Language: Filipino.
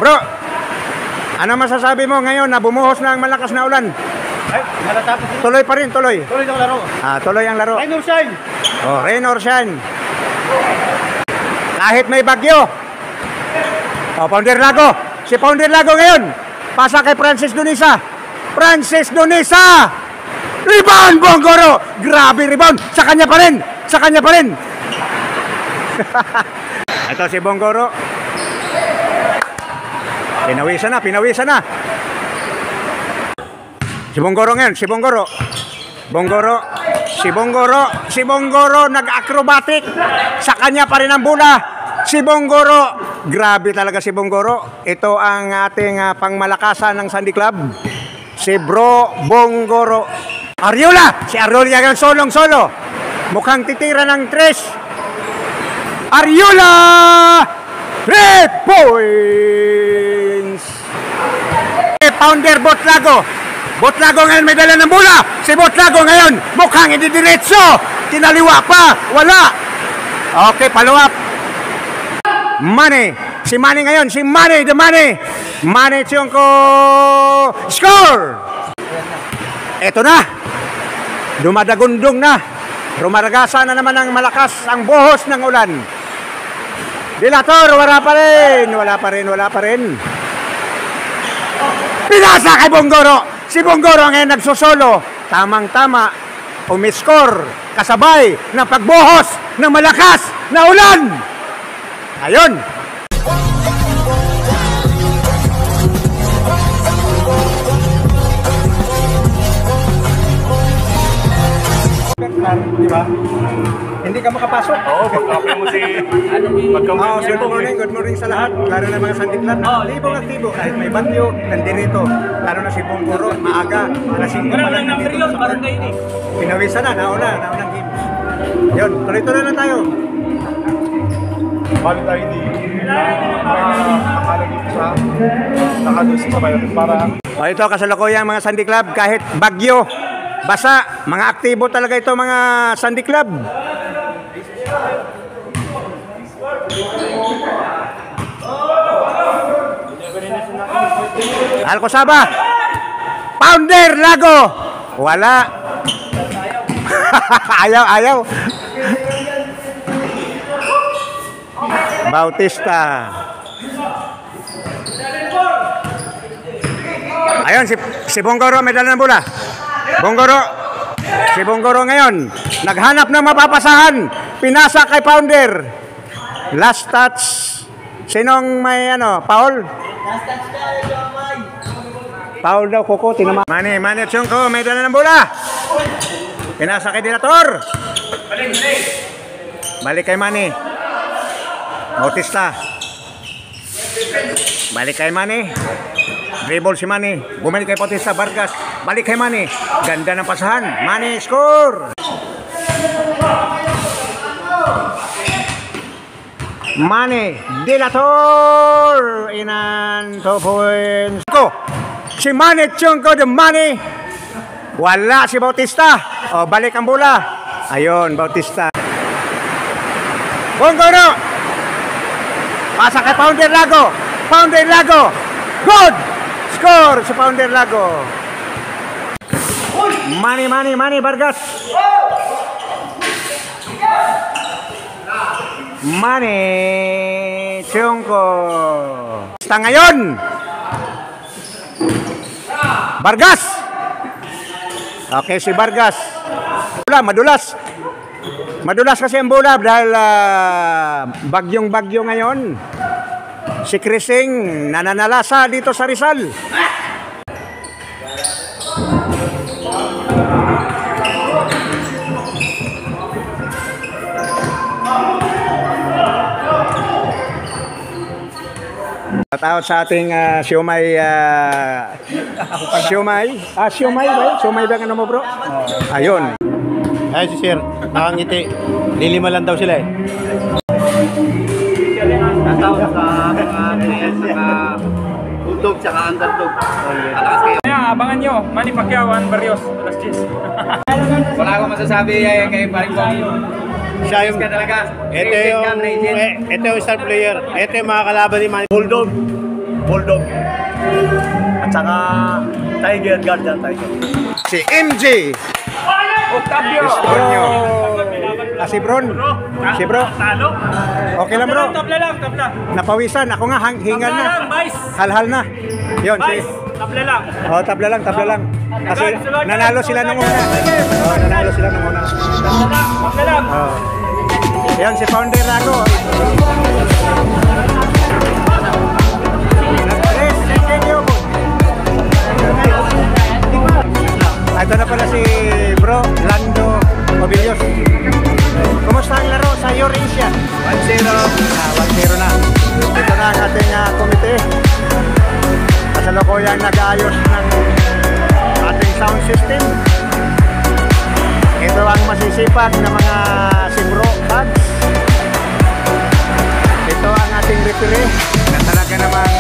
Bro, ano masasabi mo ngayon na bumuhos na ang malakas na ulan? Ay, matatapos. Tuloy pa rin, tuloy. Tuloy ang laro. Tuloy ang laro. Rain or shine. Oh, rain or shine. Kahit may bagyo. Oh, Pounder Lago. Si Pounder Lago ngayon. Pasa kay Francis Donisa. Francis Donisa! Rebound, Bonggoro! Grabe rebound. Sa kanya pa rin. Sa kanya pa rin. Ito si Bonggoro. Pinawisan na, pinawisan na. Si Bonggoro ngayon, si Bonggoro. Bonggoro, si Bonggoro, si Bonggoro nag-acrobatic. Sa kanya pa rin ang bola. Si Bonggoro, grabe talaga si Bonggoro. Ito ang ating pangmalakasan ng Sandy Club. Si Bro Bonggoro. Ariola, si Ariola ngayon solong-solo. Mukhang titira ng tres. Ariola! 3 points! Pounder Botlago. Botlago ngayon may dala ng bola. Si Botlago ngayon mukhang ididiretso. Tinaliwa pa. Wala. Okay, follow up. Mane. Si Mane ngayon. Si Mane. The Mane. Mane Tiongko. Score! Eto na. Dumadagundong na. Rumaragasa na naman ang malakas ang buhos ng ulan. Dilator, wala pa rin. Wala pa rin, wala pa rin. Pinasa kay Bonggoro. Si Bonggoro ngayon nagsusolo. Tamang-tama. Umiscore. Kasabay ng pagbuhos ng malakas na ulan. Ayun. Di ba? Hindi ka makapasok. Oo, pagkapin mo si... Good morning sa lahat. Lalo na mga Sandy Club. Libong aktibo. Kahit may bagyo, nandito. Lalo na si Bonggoro, maaga. Alas 5 pa lang nandito sa park. Pinawisan na, naunang games. Yun, tuloy-tuloy na tayo. Balik tayo hindi. Nakalagay sa nakados sa bayan para... Ito, kasalukuyang mga Sandy Club. Kahit bagyo, basa, mga aktibo talaga ito mga Sandy Club. Alcosaba. Pounder Lago. Wala. Ayaw. Bautista. Ayun, si Bonggoro may dala ng bola. Bonggoro. Si Bonggoro ngayon naghanap ng mapapasahan. Pinasa kay Pounder. Last touch. Sinong may foul? Last touch na, Jomay. Foul daw, Koko. Tinama. Mane Tiongko may dala ng bola. Pinasa kay Dilator. Balik kay Mane. Bautista. Balik kay Mane. Dribble si Mane. Bumalik kay Bautista. Vargas. Balik kay Mane. Ganda ng pasahan. Mane score. Mane. Dilator. Inan 2 points. Si Mane Tiongko the Mane. Wala si Bautista. Balik ang bola. Ayun, Bautista. Bonggoro. Pasa kay Pounder Lago. Pounder Lago. Good. Score si Pounder Lago. Mane Vargas. Mane Tiongko. Basta ngayon. Vargas. Okay, si Vargas. Madulas. Madulas kasi ang bola dahil bagyong-bagyo ngayon. Si Crising nananalasa dito sa Rizal. Shoutout sa ating siomay siomay ba ano mo bro? Ayun. Ay si Sir, nakangiti. Lilima lang daw sila eh. Shoutout sa mga Udog tsaka underdog. Kaya abangan nyo, Manny Pacquiao, Juan Barrios, alas 10. Wala akong masasabi kay Paring Bong. Siya yung talaga. ito yung star player. Ito yung mga kalaban ni Manny Bulldog. Bulldog. At saka Tiger, Guardian Tiger. Si MJ. Octavio. Bronyo. Si Bron. Si Bro. Talo. Okay lang bro. Tabla lang, tabla. Napawisan. Ako nga, hingal Tabla na. lang, Vice. Halhal na. Yun, si... Vice, tabla lang. Oh, tabla lang. Kasi Sunod, nanalo sila nung una. Oh, nanalo sila nung una. Tabla lang. Oh. Yan, si Founder Rago. Yes, thank you. Ito na pala si Bro Lando Mobilios. Kumusta ang laro sa Eurasia? 1-0. 1-0 na. Ito na ang ating komite. Kasalukuyang nag-aayos ng ating sound system. Ito ang masisipag na mga si Bro Bugs. Ito ang ating referee na talaga namang